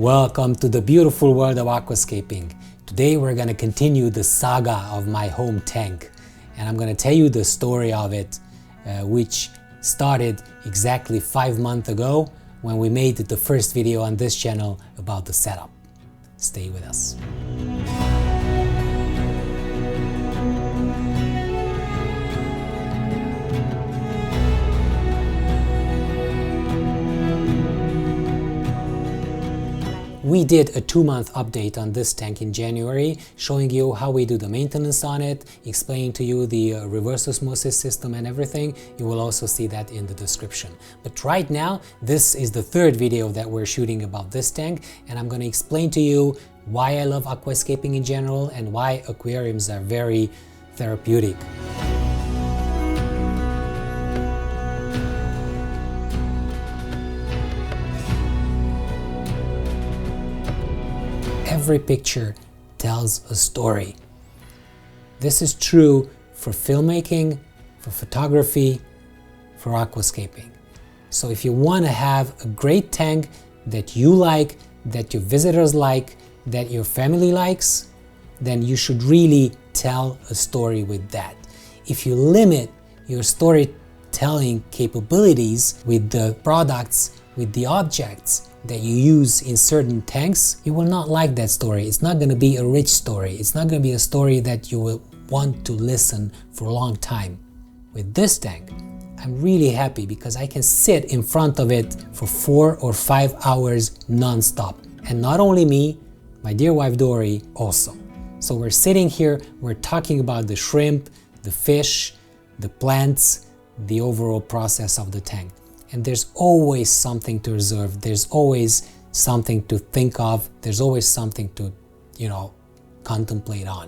Welcome to the beautiful world of aquascaping. Today we're going to continue the saga of my home tank, and I'm going to tell you the story of it, which started exactly 5 months ago when we made the first video on this channel about the setup. Stay with us. We did a 2-month update on this tank in January, showing you how we do the maintenance on it, explaining to you the reverse osmosis system and everything. You will also see that in the description. But right now, this is the third video that we're shooting about this tank, and I'm going to explain to you why I love aquascaping in general and why aquariums are very therapeutic. Every picture tells a story. This is true for filmmaking, for photography, for aquascaping. So if you want to have a great tank that you like, that your visitors like, that your family likes, then you should really tell a story with that. If you limit your storytelling capabilities with the products, with the objects that you use in certain tanks, you will not like that story. It's not going to be a rich story. It's not going to be a story that you will want to listen for a long time. With this tank, I'm really happy because I can sit in front of it for 4 or 5 hours non-stop. And not only me, my dear wife Dory also. So we're sitting here, we're talking about the shrimp, the fish, the plants, the overall process of the tank. And there's always something to observe, there's always something to think of, there's always something to, contemplate on.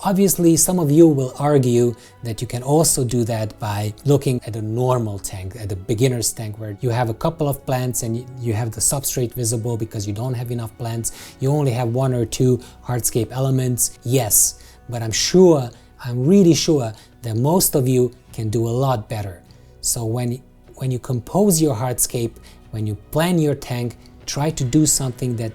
Obviously, some of you will argue that you can also do that by looking at a normal tank, at a beginner's tank, where you have a couple of plants and you have the substrate visible because you don't have enough plants, you only have 1 or 2 hardscape elements. Yes, but I'm really sure that most of you can do a lot better. So when you compose your hardscape, when you plan your tank, try to do something that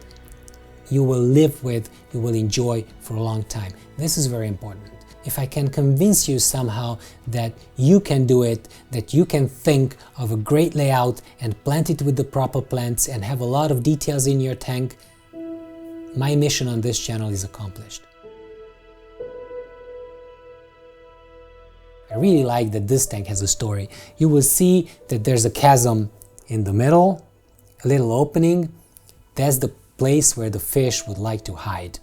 you will live with, you will enjoy for a long time. This is very important. If I can convince you somehow that you can do it, that you can think of a great layout and plant it with the proper plants and have a lot of details in your tank, my mission on this channel is accomplished. I really like that this tank has a story. You will see that there's a chasm in the middle, a little opening. That's the place where the fish would like to hide.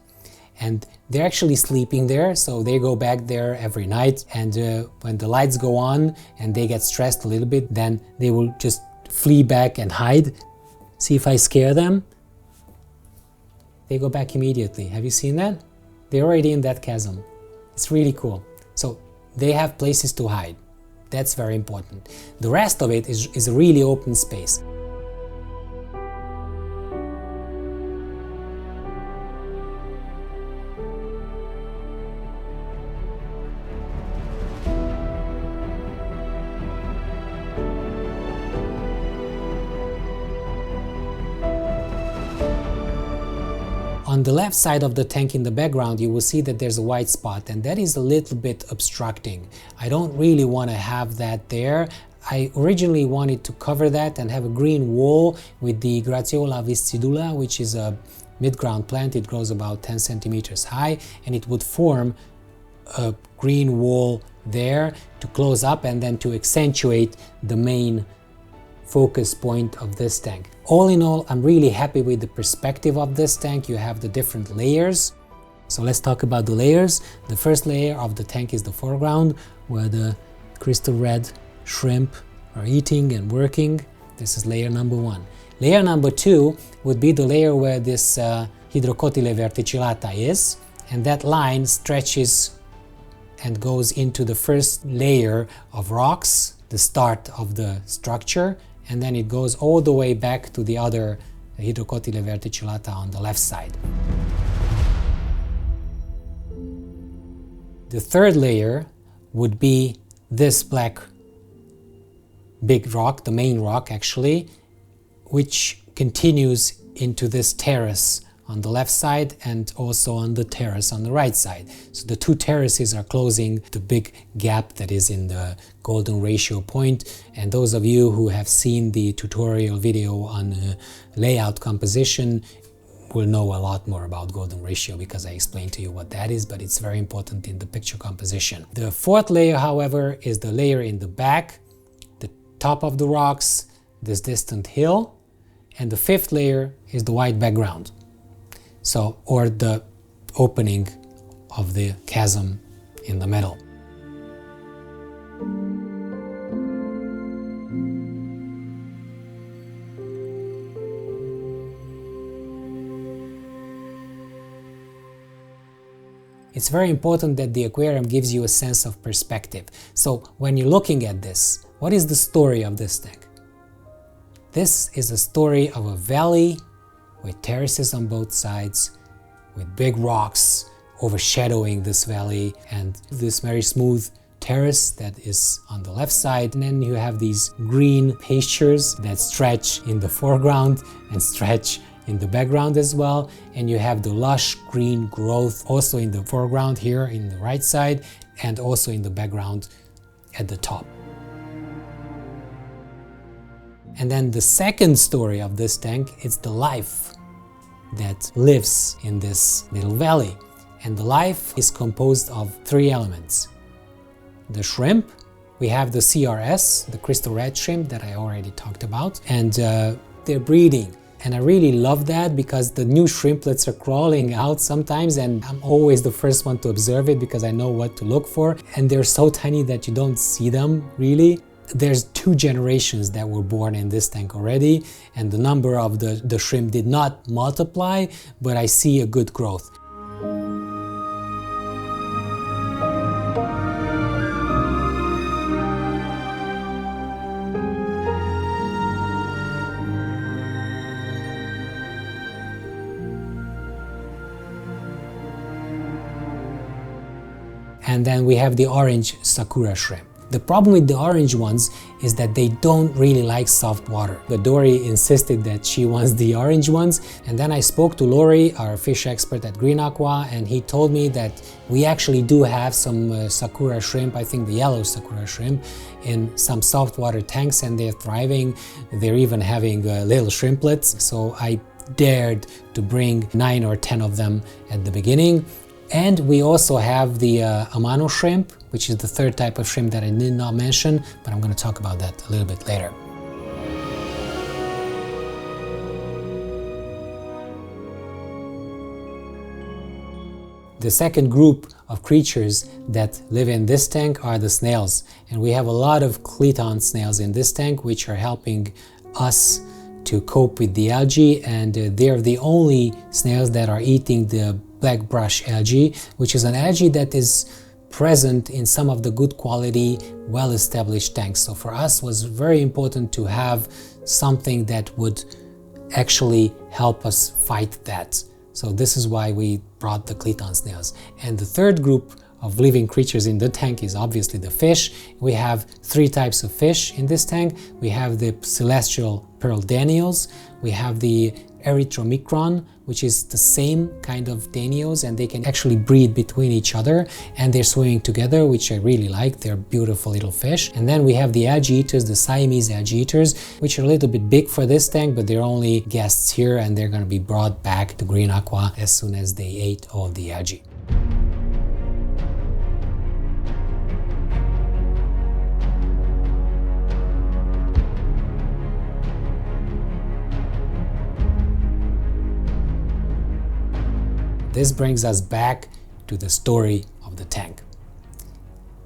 And they're actually sleeping there, so they go back there every night. And when the lights go on and they get stressed a little bit, then they will just flee back and hide. See if I scare them? They go back immediately. Have you seen that? They're already in that chasm. It's really cool. So they have places to hide. That's very important. The rest of it is a really open space. On the left side of the tank in the background, you will see that there's a white spot, and that is a little bit obstructing. I don't really want to have that there. I originally wanted to cover that and have a green wall with the Gratiola viscidula, which is a mid-ground plant. It grows about 10 centimeters high, and it would form a green wall there to close up and then to accentuate the main focus point of this tank. All in all, I'm really happy with the perspective of this tank. You have the different layers. So let's talk about the layers. The first layer of the tank is the foreground, where the crystal red shrimp are eating and working. This is layer number 1. Layer number 2 would be the layer where this Hydrocotyle verticillata is, and that line stretches and goes into the first layer of rocks, the start of the structure, and then it goes all the way back to the other Hydrocotyle verticillata on the left side. The third layer would be this black big rock, the main rock actually, which continues into this terrace on the left side and also on the terrace on the right side. So the two terraces are closing the big gap that is in the golden ratio point. And those of you who have seen the tutorial video on layout composition will know a lot more about golden ratio, because I explained to you what that is, but it's very important in the picture composition. The fourth layer, however, is the layer in the back, the top of the rocks, this distant hill, and the fifth layer is the white background. So, or the opening of the chasm in the middle. It's very important that the aquarium gives you a sense of perspective. So when you're looking at this, what is the story of this tank? This is a story of a valley with terraces on both sides, with big rocks overshadowing this valley, and this very smooth terrace that is on the left side. And then you have these green pastures that stretch in the foreground and stretch in the background as well. And you have the lush green growth also in the foreground here in the right side, and also in the background at the top. And then the second story of this tank is the life that lives in this little valley. And the life is composed of three elements. The shrimp, we have the CRS, the crystal red shrimp that I already talked about, and they're breeding. And I really love that, because the new shrimplets are crawling out sometimes, and I'm always the first one to observe it because I know what to look for. And they're so tiny that you don't see them really. There's 2 generations that were born in this tank already, and the number of the shrimp did not multiply, but I see a good growth. And then we have the orange sakura shrimp. The problem with the orange ones is that they don't really like soft water. But Dory insisted that she wants the orange ones. And then I spoke to Lori, our fish expert at Green Aqua, and he told me that we actually do have some sakura shrimp, I think the yellow sakura shrimp, in some soft water tanks, and they're thriving. They're even having little shrimplets. So I dared to bring 9 or 10 of them at the beginning. And we also have the Amano shrimp, which is the third type of shrimp that I did not mention, but I'm going to talk about that a little bit later. The second group of creatures that live in this tank are the snails. And we have a lot of Cleton snails in this tank, which are helping us to cope with the algae, and they're the only snails that are eating the black brush algae, which is an algae that is present in some of the good quality, well-established tanks. So for us, it was very important to have something that would actually help us fight that. So this is why we brought the Cleton snails. And the third group of living creatures in the tank is obviously the fish. We have 3 types of fish in this tank. We have the celestial pearl danios, we have the erythromicron, which is the same kind of danios, and they can actually breed between each other, and they're swimming together, which I really like. They're beautiful little fish. And then we have the algae eaters, the Siamese algae eaters, which are a little bit big for this tank, but they're only guests here, and they're going to be brought back to Green Aqua as soon as they ate all the algae. This brings us back to the story of the tank.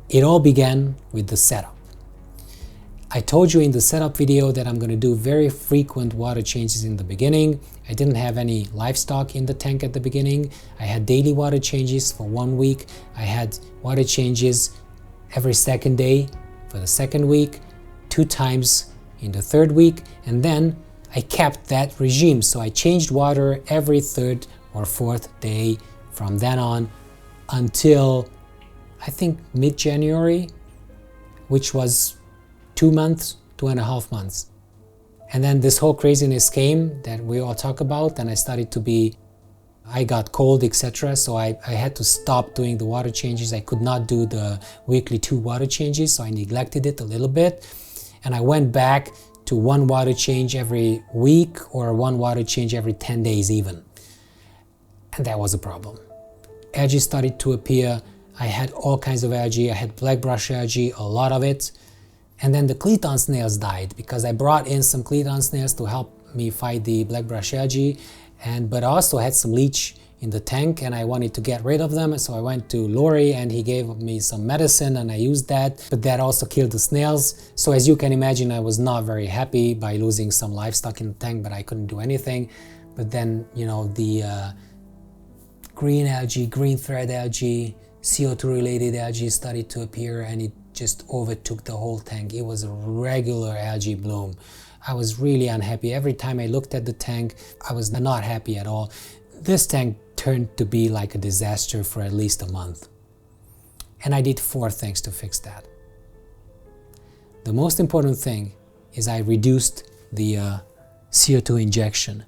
It all began with the setup. I told you in the setup video that I'm going to do very frequent water changes in the beginning. I didn't have any livestock in the tank at the beginning. I had daily water changes for 1 week. I had water changes every second day for the second week, 2 times in the third week, and then I kept that regime. So I changed water every third or fourth day from then on until I think mid-January, which was 2 months, 2.5 months. And then this whole craziness came that we all talk about, and I got cold, etc. So I had to stop doing the water changes. I could not do the weekly 2 water changes, so I neglected it a little bit. And I went back to 1 water change every week or 1 water change every 10 days even. And that was a problem. Algae started to appear. I had all kinds of algae. I had black brush algae, a lot of it. And then the Cleton snails died because I brought in some Cleton snails to help me fight the black brush algae. But I also had some leech in the tank and I wanted to get rid of them. So I went to Lori and he gave me some medicine and I used that. But that also killed the snails. So as you can imagine, I was not very happy by losing some livestock in the tank, but I couldn't do anything. But then, you know, the green algae, green thread algae, CO2 related algae started to appear and it just overtook the whole tank. It was a regular algae bloom. I was really unhappy. Every time I looked at the tank, I was not happy at all. This tank turned to be like a disaster for at least a month. And I did 4 things to fix that. The most important thing is I reduced the CO2 injection.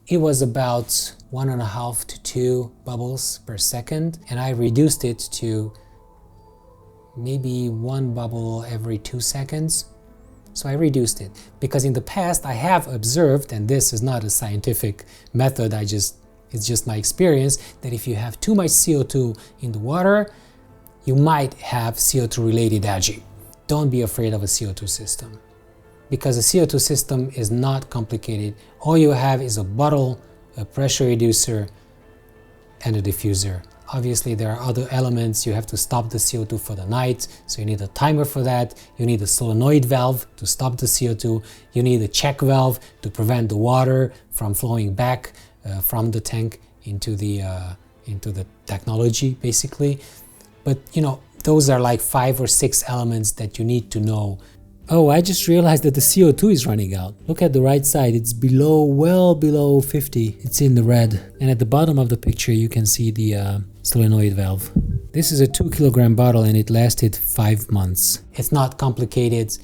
It was about 1.5 to 2 bubbles per second, and I reduced it to maybe 1 bubble every 2 seconds. So I reduced it because in the past I have observed, and this is not a scientific method, it's just my experience, that if you have too much CO2 in the water, you might have CO2 related algae. Don't be afraid of a CO2 system because a CO2 system is not complicated. All you have is a bottle, a pressure reducer, and a diffuser. Obviously, there are other elements. You have to stop the CO2 for the night, so you need a timer for that. You need a solenoid valve to stop the CO2. You need a check valve to prevent the water from flowing back from the tank into the technology, basically. But you know, those are like 5 or 6 elements that you need to know. Oh, I just realized that the CO2 is running out. Look at the right side, it's below, well below 50. It's in the red. And at the bottom of the picture, you can see the solenoid valve. This is a 2 kilogram bottle and it lasted 5 months. It's not complicated.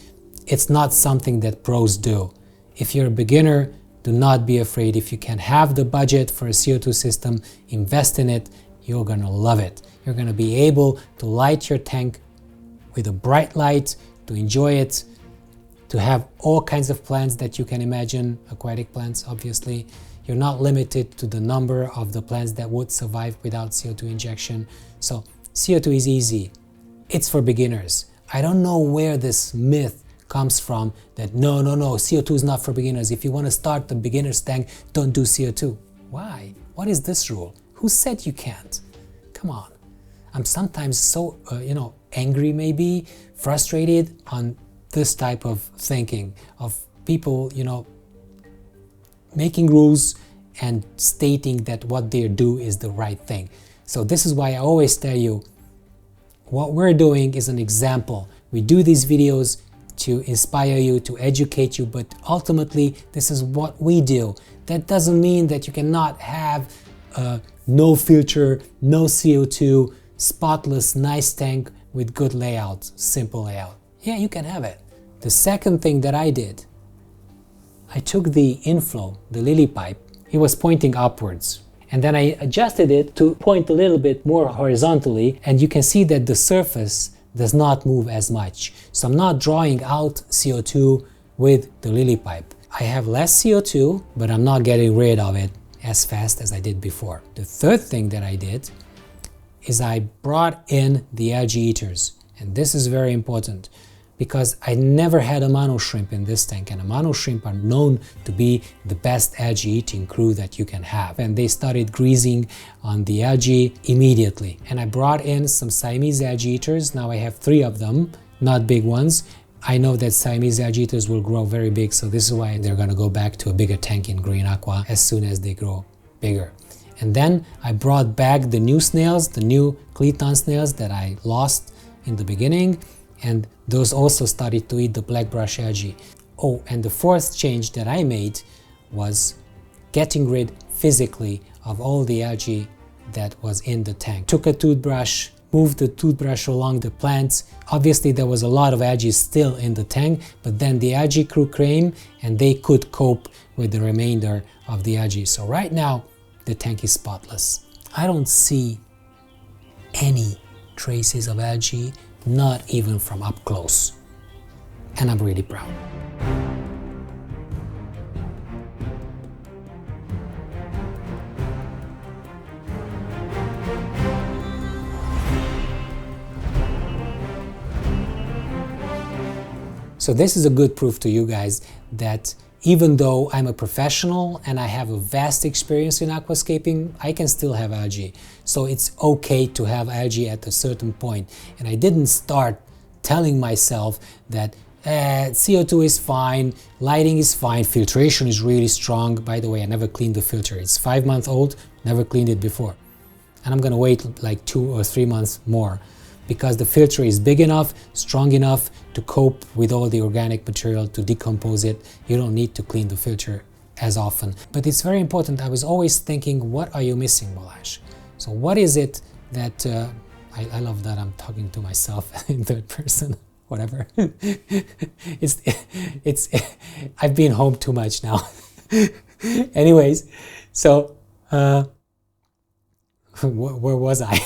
It's not something that pros do. If you're a beginner, do not be afraid. If you can have the budget for a CO2 system, invest in it. You're gonna love it. You're gonna be able to light your tank with a bright light, to enjoy it, to have all kinds of plants that you can imagine, aquatic plants obviously. You're not limited to the number of the plants that would survive without CO2 injection. So CO2 is easy. It's for beginners. I don't know where this myth comes from that no, CO2 is not for beginners. If you want to start the beginner's tank, don't do CO2. Why? What is this rule? Who said you can't? Come on. I'm sometimes so, angry maybe, frustrated on this type of thinking of people, making rules and stating that what they do is the right thing. So this is why I always tell you, what we're doing is an example. We do these videos to inspire you, to educate you, but ultimately this is what we do. That doesn't mean that you cannot have no filter, no CO2, spotless, nice tank with good layout, simple layout. Yeah, you can have it. The second thing that I did, I took the inflow, the lily pipe, it was pointing upwards. And then I adjusted it to point a little bit more horizontally, and you can see that the surface does not move as much. So I'm not drawing out CO2 with the lily pipe. I have less CO2, but I'm not getting rid of it as fast as I did before. The third thing that I did is I brought in the algae eaters. And this is very important because I never had a mono shrimp in this tank, and a mono shrimp are known to be the best algae eating crew that you can have. And they started greasing on the algae immediately. And I brought in some Siamese algae eaters. Now I have 3 of them, not big ones. I know that Siamese algae eaters will grow very big, so this is why they're gonna go back to a bigger tank in Green Aqua as soon as they grow bigger. And then I brought back the new snails, the new Cleton snails that I lost in the beginning, and those also started to eat the black brush algae. Oh, and the fourth change that I made was getting rid physically of all the algae that was in the tank. Took a toothbrush, moved the toothbrush along the plants. Obviously there was a lot of algae still in the tank, but then the algae crew came and they could cope with the remainder of the algae. So right now the tank is spotless. I don't see any traces of algae, not even from up close. And I'm really proud. So this is a good proof to you guys that even though I'm a professional and I have a vast experience in aquascaping, I can still have algae. So it's okay to have algae at a certain point. And I didn't start telling myself that CO2 is fine, lighting is fine, filtration is really strong. By the way, I never cleaned the filter. It's 5 months old, never cleaned it before. And I'm gonna wait like 2 or 3 months more, because the filter is big enough, strong enough to cope with all the organic material, to decompose it. You don't need to clean the filter as often. But it's very important. I was always thinking, what are you missing, Balazs? So what is it that, I love that I'm talking to myself in third person, whatever. I've been home too much now. Anyways, so, where was I?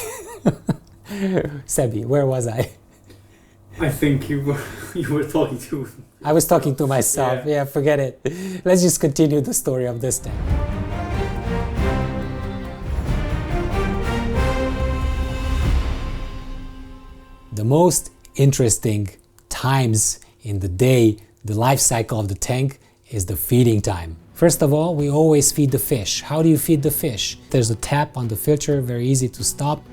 Sebi, where was I? I think you were talking to... I was talking to myself. Yeah, forget it. Let's just continue the story of this tank. The most interesting times in the day, the life cycle of the tank, is the feeding time. First of all, we always feed the fish. How do you feed the fish? There's a tap on the filter, very easy to stop.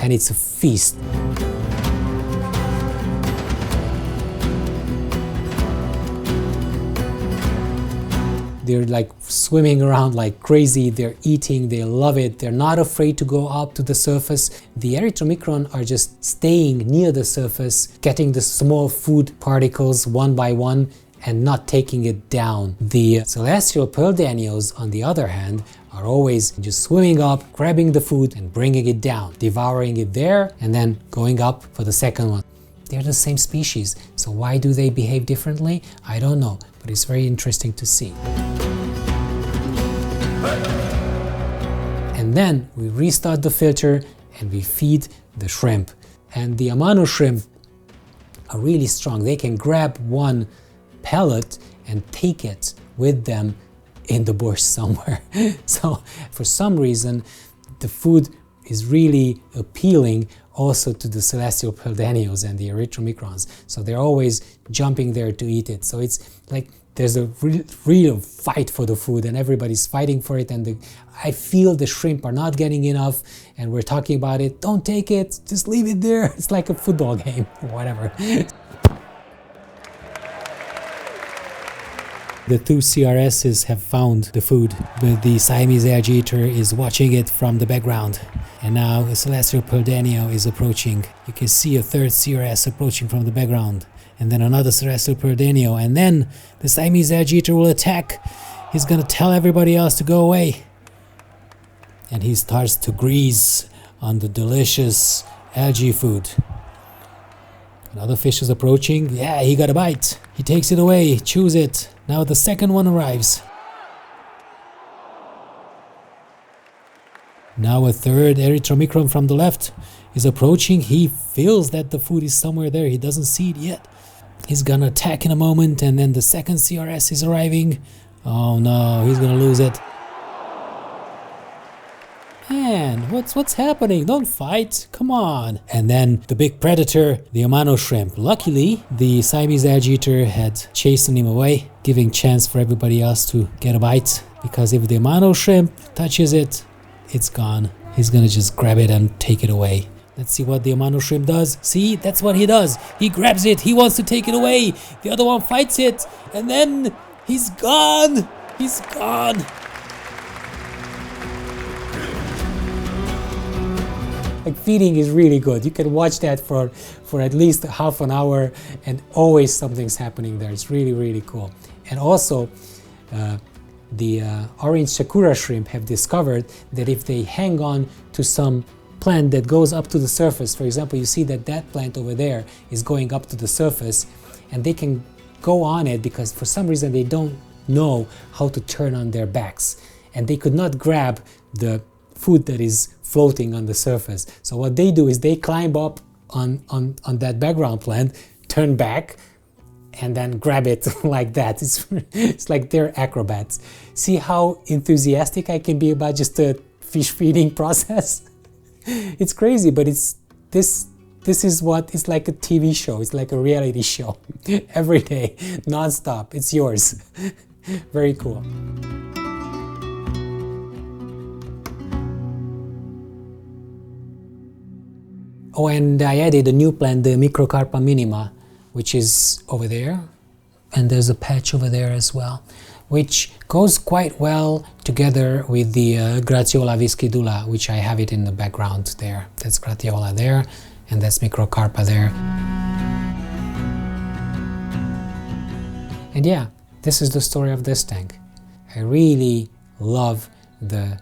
And it's a feast. They're like swimming around like crazy, they're eating, they love it, they're not afraid to go up to the surface. The erythromicron are just staying near the surface, getting the small food particles one by one and not taking it down. The celestial pearl danios, on the other hand, are always just swimming up, grabbing the food and bringing it down, devouring it there and then going up for the second one. They're the same species, so why do they behave differently? I don't know, but it's very interesting to see. And then we restart the filter and we feed the shrimp. And the Amano shrimp are really strong. They can grab one pellet and take it with them in the bush somewhere. So for some reason the food is really appealing also to the celestial pearl danios and the erythromicrons. So they're always jumping there to eat it. So it's like there's a real fight for the food and everybody's fighting for it, and I feel the shrimp are not getting enough and we're talking about it. Don't take it, just leave it there. It's like a football game or whatever. The two CRSs have found the food, but the Siamese algae eater is watching it from the background. And now a celestial pearl danio is approaching. You can see a third CRS approaching from the background. And then another celestial pearl danio. And then the Siamese algae eater will attack. He's gonna tell everybody else to go away. And he starts to grease on the delicious algae food. Another fish is approaching. Yeah, he got a bite. He takes it away, chews it. Now the second one arrives. Now a third erythromicron from the left is approaching. He feels that the food is somewhere there. He doesn't see it yet. He's gonna attack in a moment, and then the second CRS is arriving. Oh no, he's gonna lose it. Man, what's happening? Don't fight, come on. And then the big predator, the Amano shrimp. Luckily, the Siamese algae eater had chastened him away, giving chance for everybody else to get a bite. Because if the Amano shrimp touches it, it's gone. He's gonna just grab it and take it away. Let's see what the Amano shrimp does. See, that's what he does. He grabs it, he wants to take it away. The other one fights it, and then he's gone. He's gone. Like, feeding is really good. You can watch that for at least half an hour and always something's happening there. It's really, really cool. And also, the orange sakura shrimp have discovered that if they hang on to some plant that goes up to the surface, for example, you see that that plant over there is going up to the surface, and they can go on it because for some reason they don't know how to turn on their backs, and they could not grab the food that is floating on the surface. So what they do is they climb up on that background plant, turn back, and then grab it like that. It's like they're acrobats. See how enthusiastic I can be about just the fish feeding process? It's crazy, but this is what it's like, a TV show. It's like a reality show every day, non-stop. It's yours. Very cool. Oh, and I added a new plant, the Microcarpa minima, which is over there, and there's a patch over there as well, which goes quite well together with the Gratiola viscidula, which I have it in the background there. That's Gratiola there, and that's Microcarpa there. And yeah, this is the story of this tank. I really love the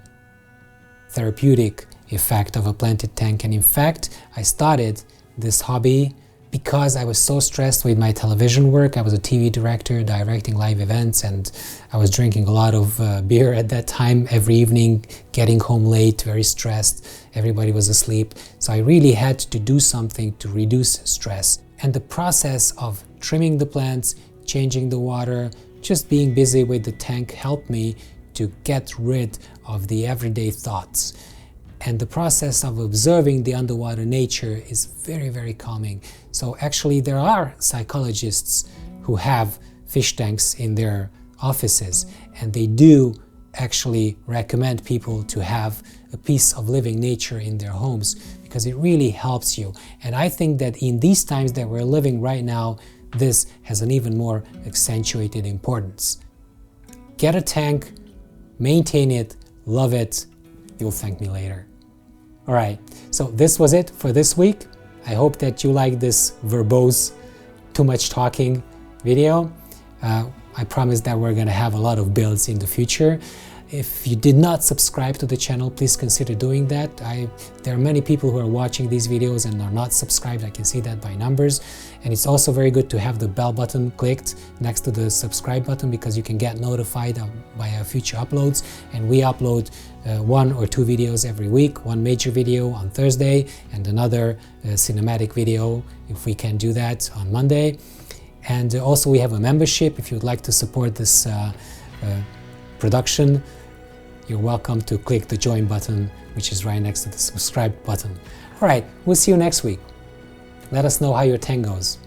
therapeutic effect of a planted tank, and in fact, I started this hobby because I was so stressed with my television work. I was a TV director directing live events, and I was drinking a lot of beer at that time every evening, getting home late, very stressed. Everybody was asleep. So I really had to do something to reduce stress. And the process of trimming the plants, changing the water, just being busy with the tank helped me to get rid of the everyday thoughts. And the process of observing the underwater nature is very, very calming. So actually there are psychologists who have fish tanks in their offices, and they do actually recommend people to have a piece of living nature in their homes because it really helps you. And I think that in these times that we're living right now, this has an even more accentuated importance. Get a tank, maintain it, love it, you'll thank me later. All right, so this was it for this week. I hope that you like this verbose, too much talking video. I promise that we're gonna have a lot of builds in the future. If you did not subscribe to the channel, please consider doing that. There are many people who are watching these videos and are not subscribed. I can see that by numbers. And it's also very good to have the bell button clicked next to the subscribe button because you can get notified by our future uploads. And we upload 1 or 2 videos every week, one major video on Thursday and another cinematic video, if we can do that, on Monday. And also we have a membership. If you'd like to support this production, you're welcome to click the join button, which is right next to the subscribe button. All right, we'll see you next week. Let us know how your tank goes.